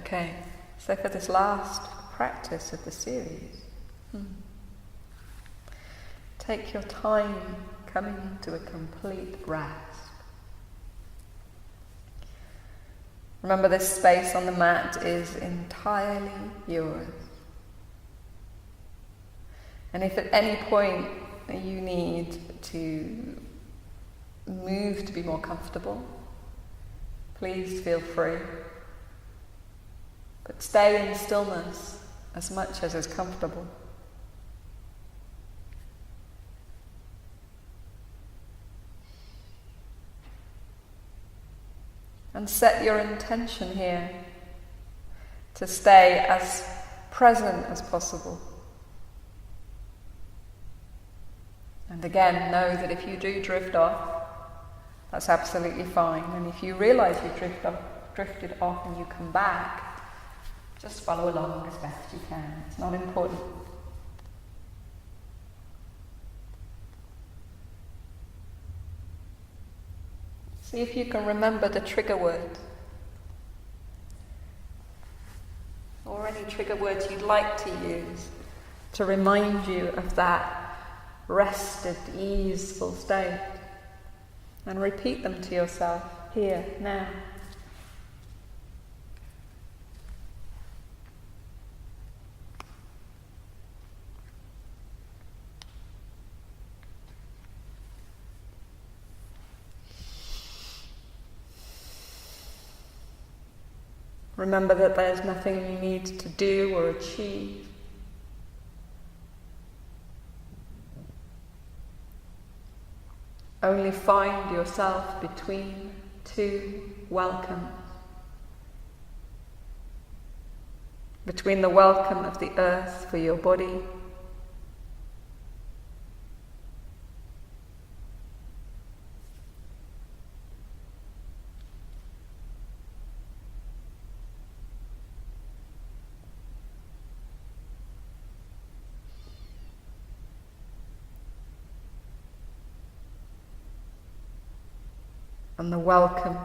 Okay, so for this last practice of the series, take your time coming to a complete rest. Remember, this space on the mat is entirely yours. And if at any point you need to move to be more comfortable, please feel free. But stay in stillness as much as is comfortable. And set your intention here to stay as present as possible. And again, know that if you do drift off, that's absolutely fine. And if you realise you drifted off and you come back, just follow along as best you can. It's not important. See if you can remember the trigger word, or any trigger words you'd like to use to remind you of that rested, easeful state, and repeat them to yourself here, now. Remember that there's nothing you need to do or achieve. Only find yourself between two welcomes. Between the welcome of the earth for your body and the welcome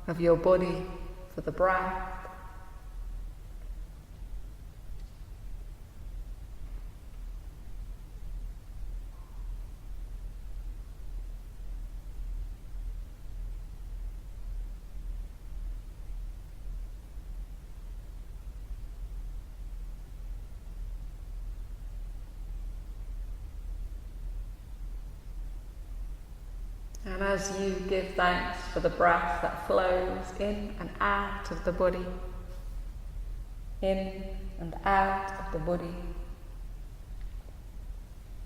of your body for the breath. And as you give thanks for the breath that flows in and out of the body, in and out of the body,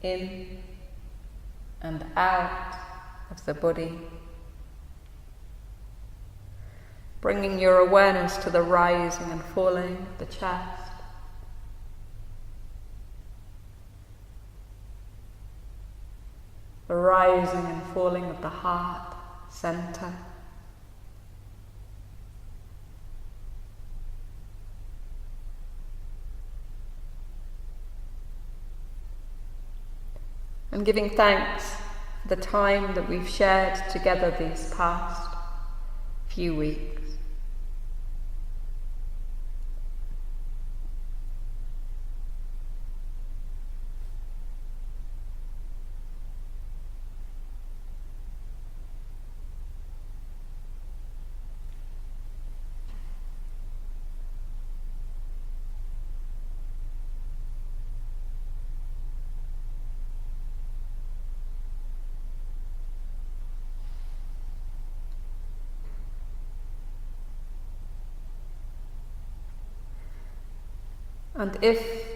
in and out of the body, bringing your awareness to the rising and falling of the chest, the rising and falling of the heart center, and giving thanks for the time that we've shared together these past few weeks. And if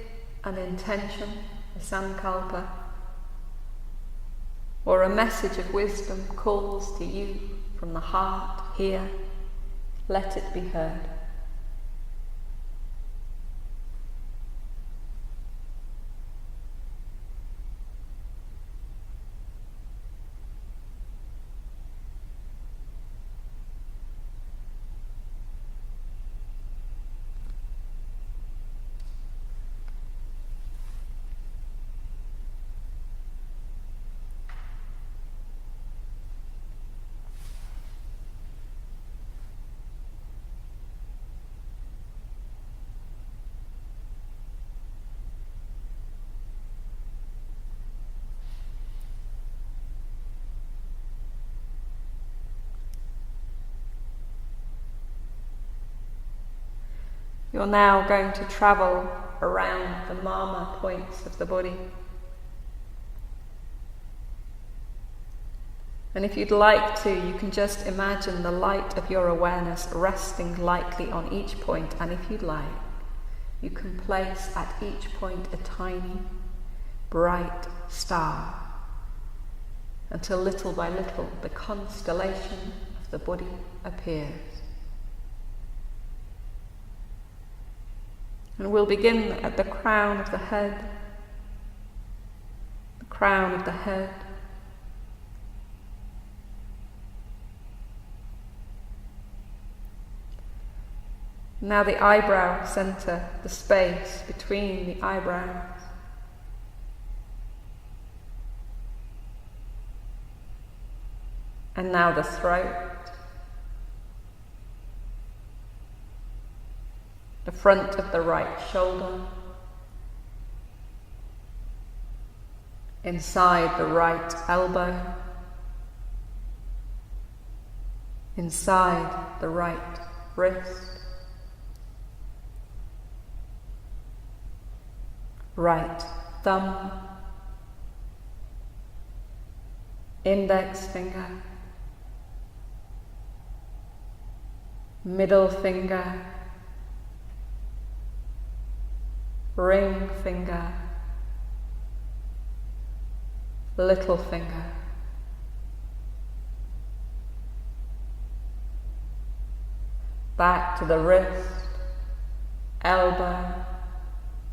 an intention, a sankalpa, or a message of wisdom calls to you from the heart here, let it be heard. You're now going to travel around the mama points of the body. And if you'd like to, you can just imagine the light of your awareness resting lightly on each point, and if you'd like, you can place at each point a tiny, bright star, until little by little the constellation of the body appears. And we'll begin at the crown of the head, the crown of the head, now the eyebrow center, the space between the eyebrows. And now the throat, the front of the right shoulder, inside the right elbow, inside the right wrist, right thumb, index finger, middle finger, ring finger, little finger, back to the wrist, elbow,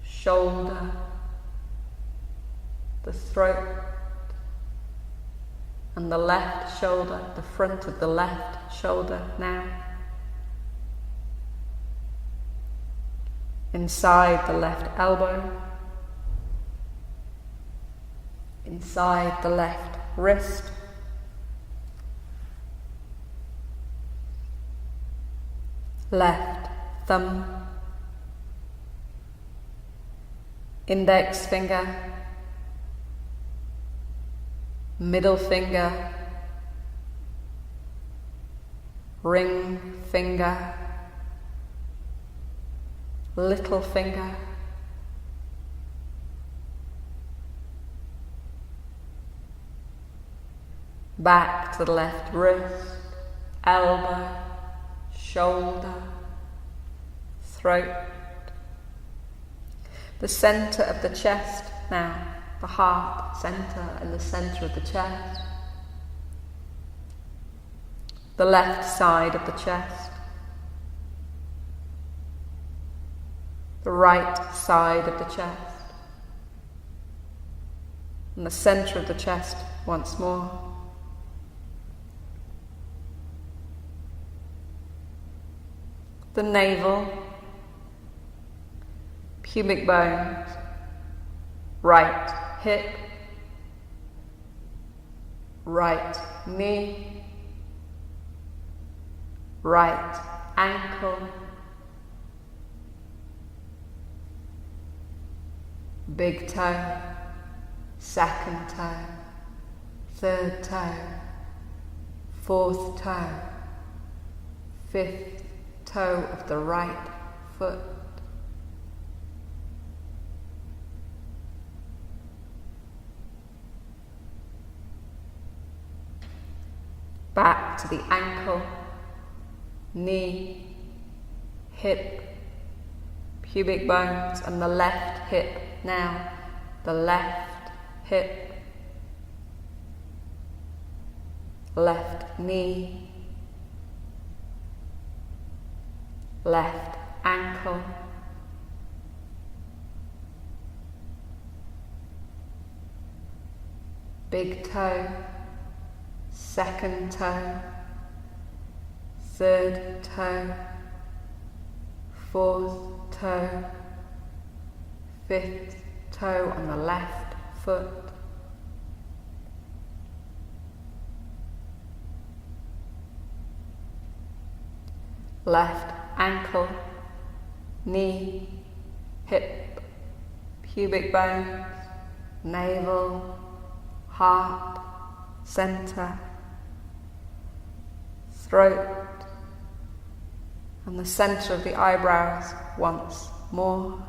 shoulder, the throat, and the left shoulder, the front of the left shoulder now. Inside the left elbow, inside the left wrist, left thumb, index finger, middle finger, ring finger, little finger, back to the left wrist, elbow, shoulder, throat, the center of the chest now, the heart center in the center of the chest, the left side of the chest, the right side of the chest, and the center of the chest once more. The navel, pubic bones, right hip, right knee, right ankle, big toe, second toe, third toe, fourth toe, fifth toe of the right foot, back to the ankle, knee, hip, pubic bones, and the left hip now, the left hip, left knee, left ankle, big toe, second toe, third toe, fourth toe, fifth toe on the left foot, left ankle, knee, hip, pubic bones, navel, heart, center, throat, and the centre of the eyebrows once more.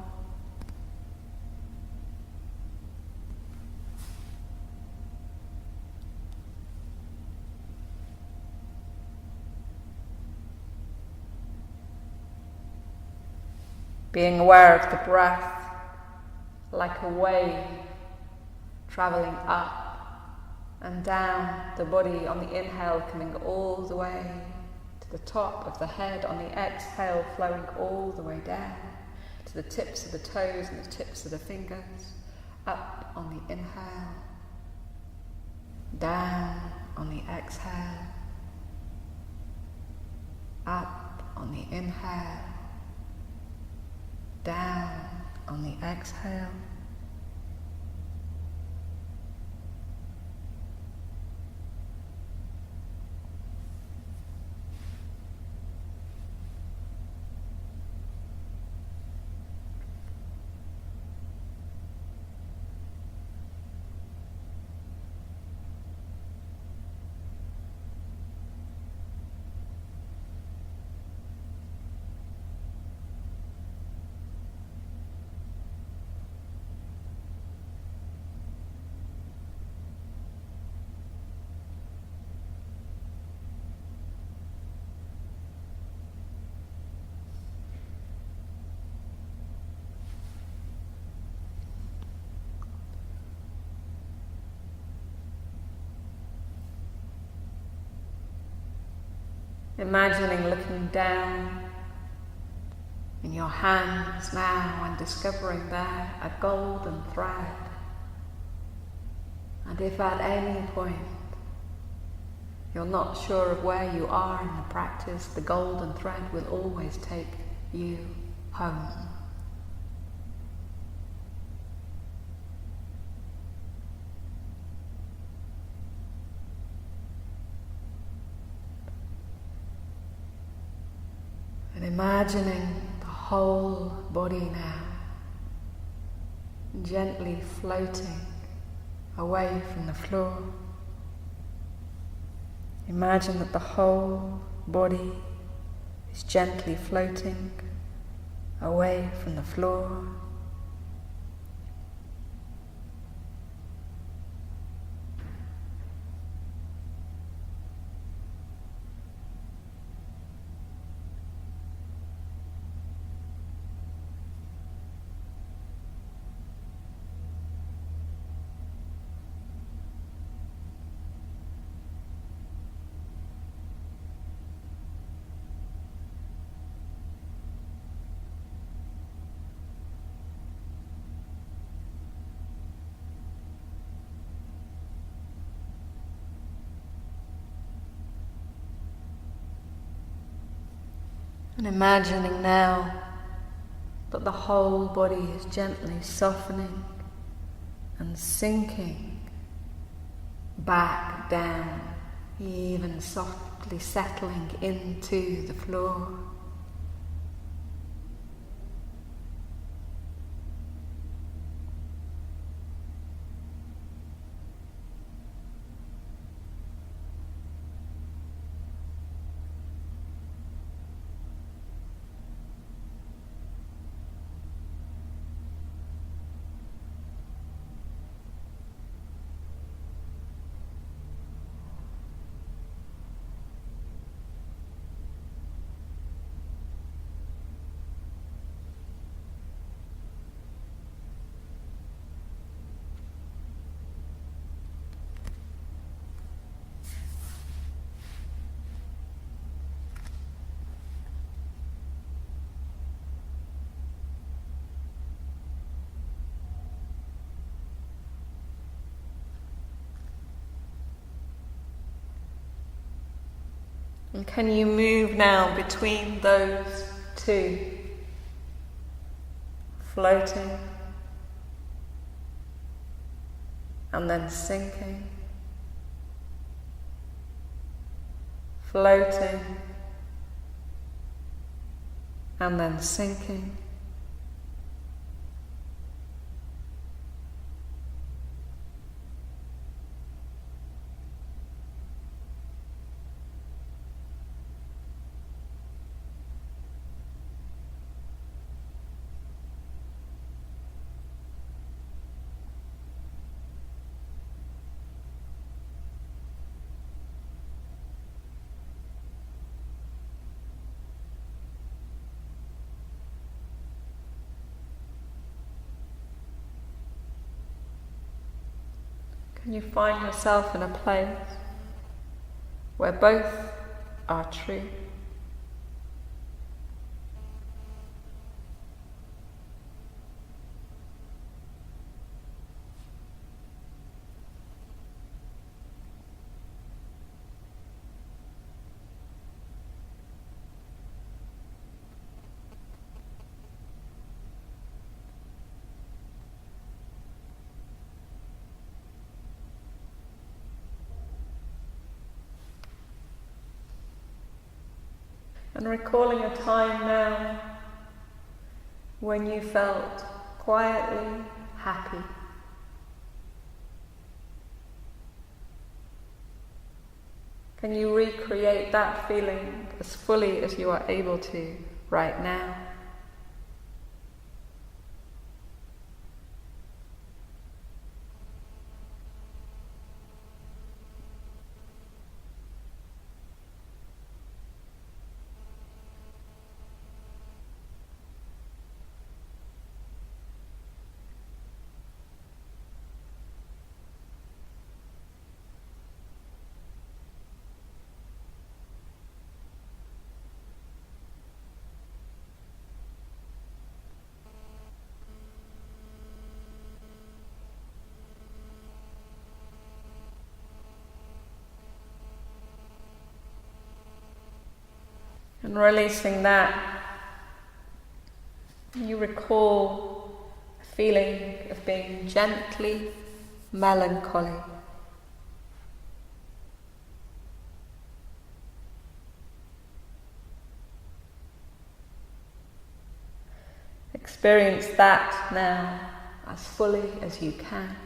Being aware of the breath like a wave travelling up and down the body on the inhale, coming all the way to the top of the head, on the exhale flowing all the way down to the tips of the toes and the tips of the fingers, up on the inhale, down on the exhale, up on the inhale, down on the exhale. Imagining looking down in your hands now and discovering there a golden thread. And if at any point you're not sure of where you are in the practice, the golden thread will always take you home. Imagining the whole body now gently floating away from the floor. Imagine that the whole body is gently floating away from the floor. And imagining now that the whole body is gently softening and sinking back down, even softly settling into the floor. And can you move now between those two? Floating and then sinking. Floating and then sinking. Can you find yourself in a place where both are true? And recalling a time now when you felt quietly happy. Can you recreate that feeling as fully as you are able to right now? And releasing that, you recall a feeling of being gently melancholy. Experience that now as fully as you can.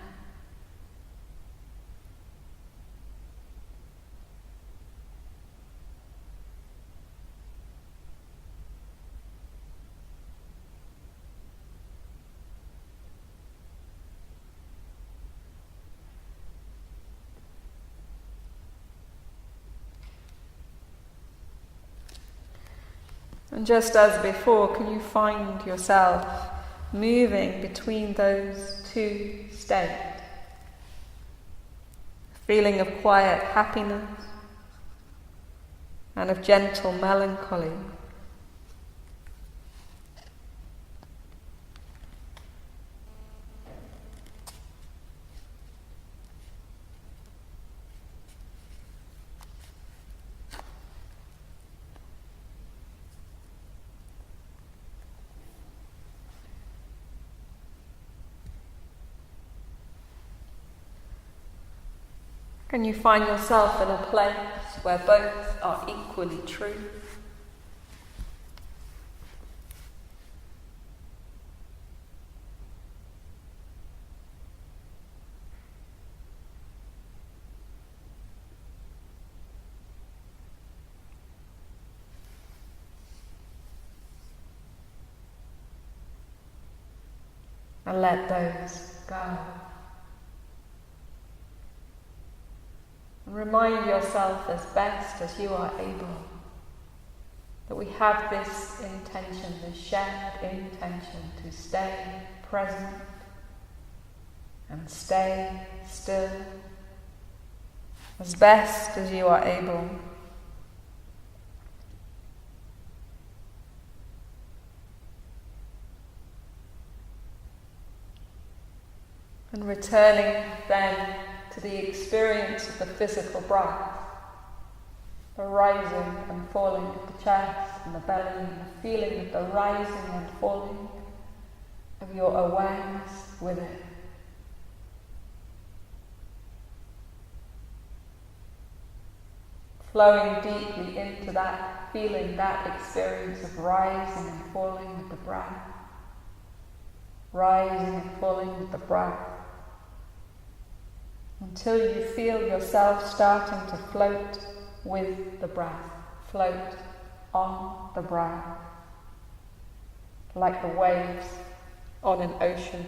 And just as before, can you find yourself moving between those two states? A feeling of quiet happiness and of gentle melancholy. Can you find yourself in a place where both are equally true? And let those go. And remind yourself as best as you are able that we have this intention, this shared intention to stay present and stay still as best as you are able. And returning then to the experience of the physical breath, the rising and falling of the chest and the belly, and the feeling of the rising and falling of your awareness with it. Flowing deeply into that feeling, that experience of rising and falling with the breath, rising and falling with the breath, until you feel yourself starting to float with the breath, float on the breath, like the waves on an ocean.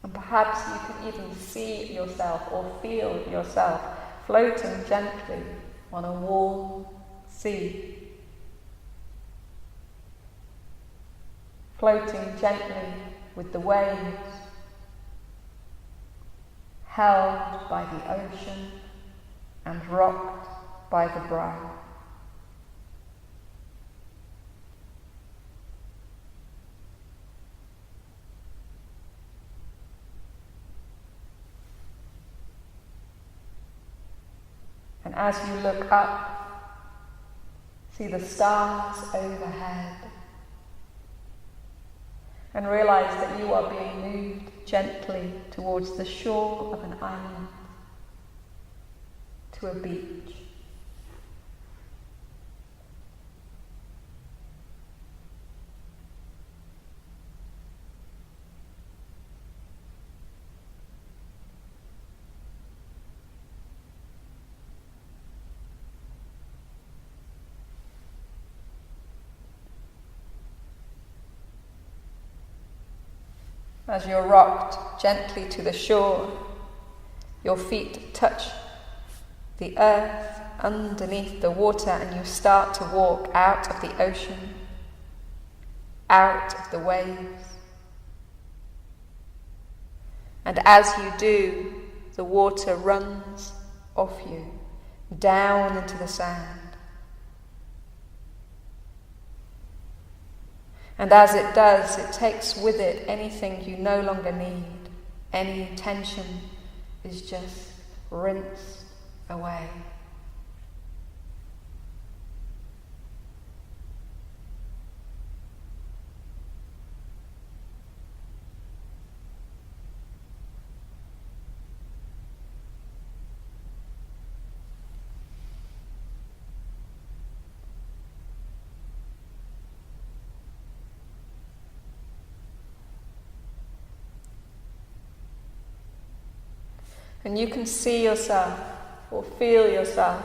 And perhaps you can even see yourself or feel yourself floating gently on a warm sea, floating gently with the waves, held by the ocean and rocked by the breath. And as you look up, see the stars overhead and realize that you are being moved gently towards the shore of an island, to a beach. As you're rocked gently to the shore, your feet touch the earth underneath the water and you start to walk out of the ocean, out of the waves. And as you do, the water runs off you, down into the sand. And as it does, it takes with it anything you no longer need. Any tension is just rinsed away. And you can see yourself or feel yourself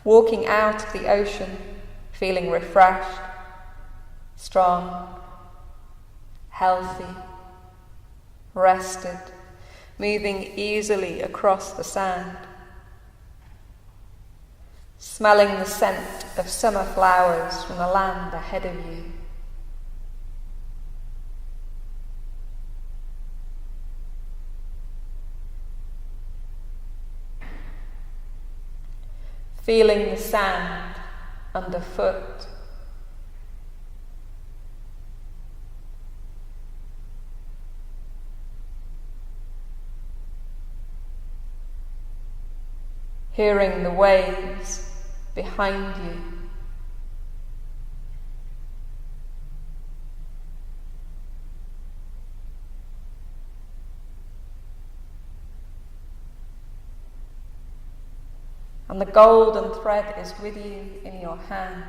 walking out of the ocean, feeling refreshed, strong, healthy, rested, moving easily across the sand, smelling the scent of summer flowers from the land ahead of you. Feeling the sand underfoot. Hearing the waves behind you. And the golden thread is with you in your hands.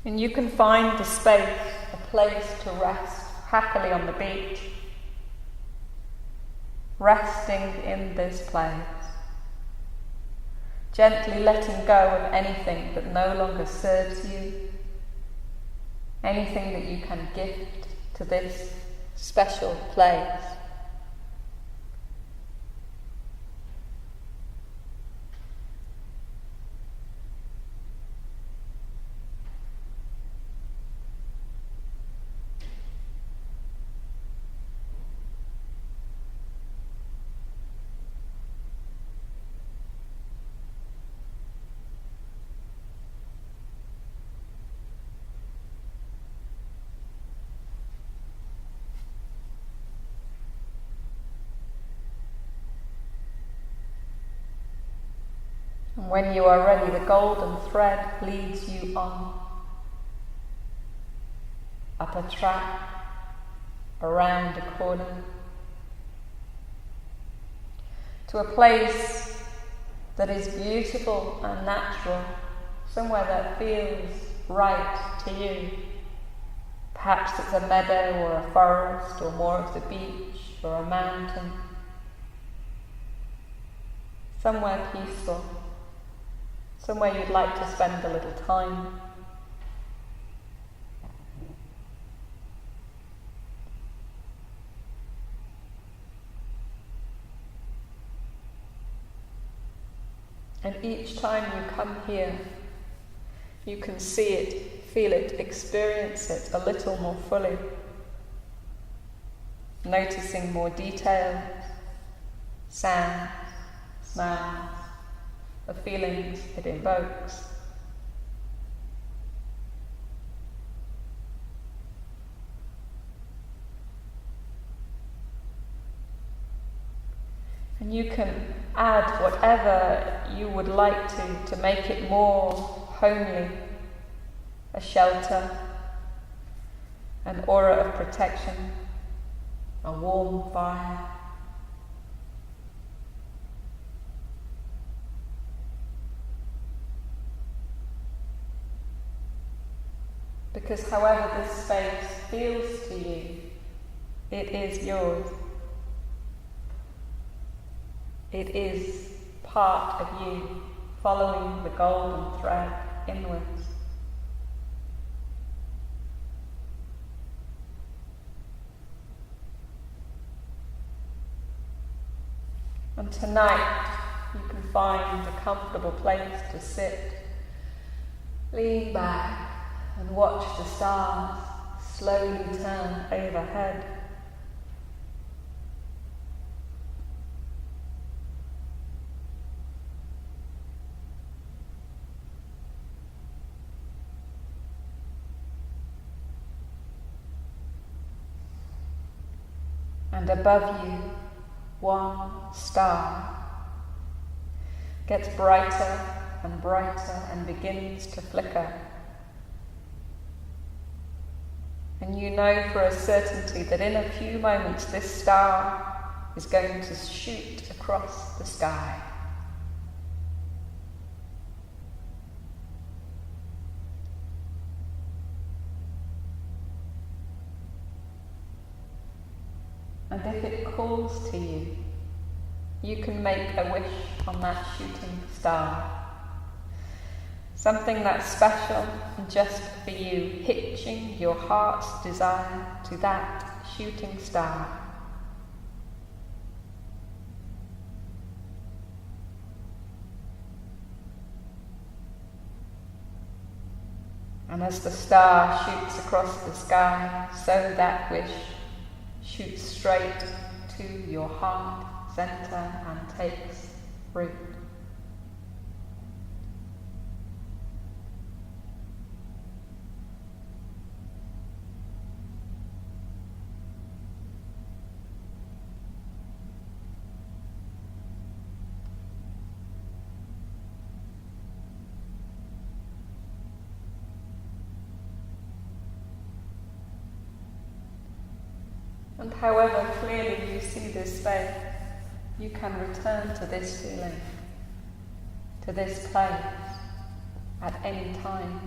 And you can find the space, a place to rest happily on the beach, resting in this place. Gently letting go of anything that no longer serves you, anything that you can gift to this special place. And when you are ready, the golden thread leads you on, up a track, around a corner, to a place that is beautiful and natural, somewhere that feels right to you. Perhaps it's a meadow or a forest or more of the beach or a mountain, somewhere peaceful, somewhere you'd like to spend a little time. And each time you come here, you can see it, feel it, experience it a little more fully, noticing more details, sounds, smells, the feelings it invokes. And you can add whatever you would like to make it more homely, a shelter, an aura of protection, a warm fire. Because however this space feels to you, it is yours. It is part of you, following the golden thread inwards. And tonight you can find a comfortable place to sit, lean back and watch the stars slowly turn overhead. And above you, one star gets brighter and brighter and begins to flicker. And you know for a certainty that in a few moments this star is going to shoot across the sky. And if it calls to you, you can make a wish on that shooting star. Something that's special and just for you, hitching your heart's desire to that shooting star. And as the star shoots across the sky, so that wish shoots straight to your heart center and takes root. And however clearly you see this space, you can return to this feeling, to this place, at any time.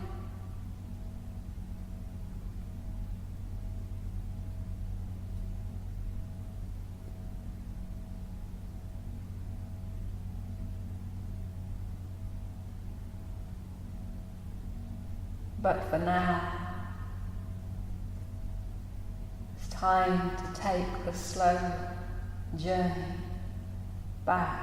But for now, time to take the slow journey back.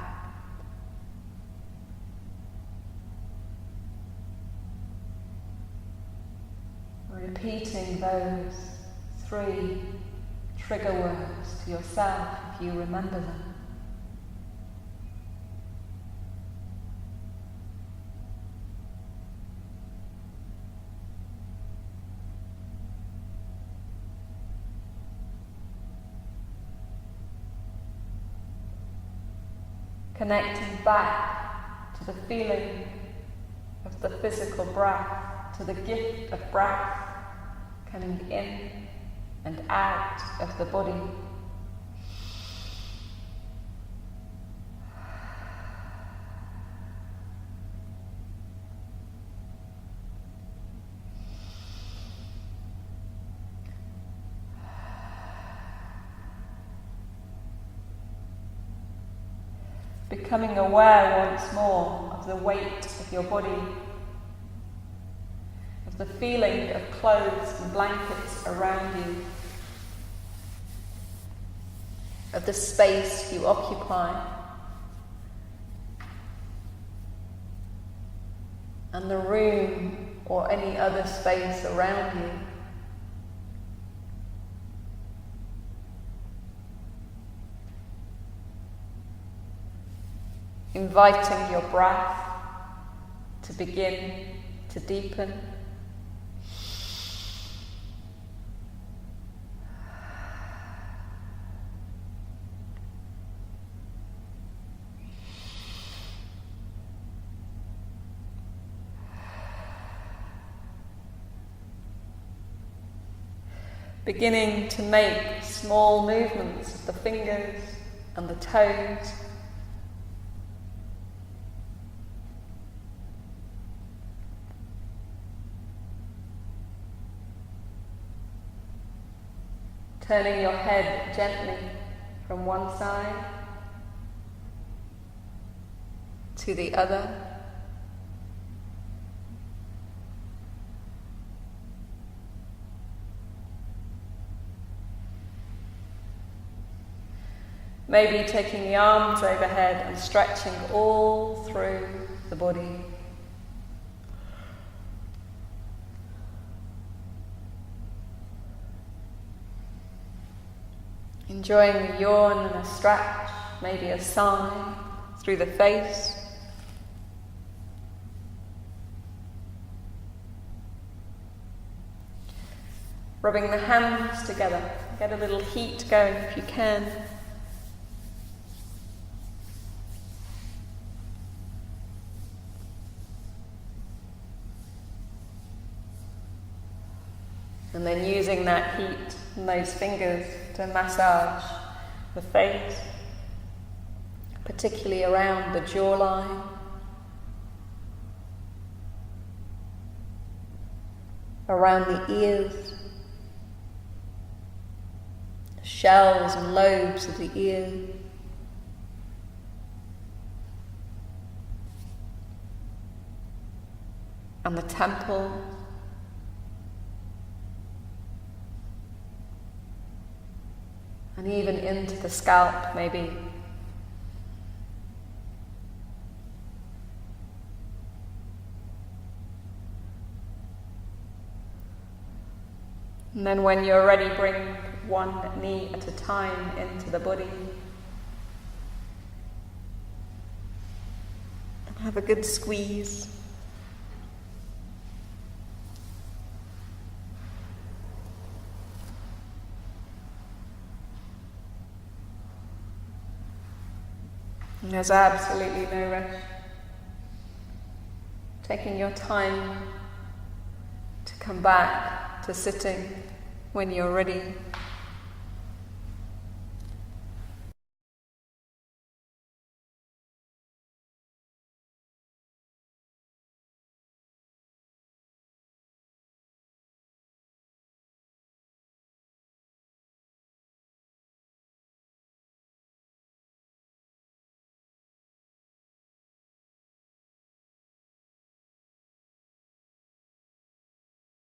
Repeating those 3 trigger words to yourself if you remember them. Connecting back to the feeling of the physical breath, to the gift of breath coming in and out of the body. becoming aware once more of the weight of your body, of the feeling of clothes and blankets around you, of the space you occupy, and the room or any other space around you. Inviting your breath to begin to deepen. Beginning to make small movements of the fingers and the toes. Turning your head gently from one side to the other. Maybe taking the arms overhead and stretching all through the body. Enjoying a yawn and a stretch, maybe a sigh through the face. Rubbing the hands together, get a little heat going if you can. And then using that heat and those fingers to massage the face, particularly around the jawline. Around the ears, shells and lobes of the ear. And the temples. And even into the scalp, maybe. And then when you're ready, bring one knee at a time into the body. And have a good squeeze. And there's absolutely no rush. Taking your time to come back to sitting when you're ready.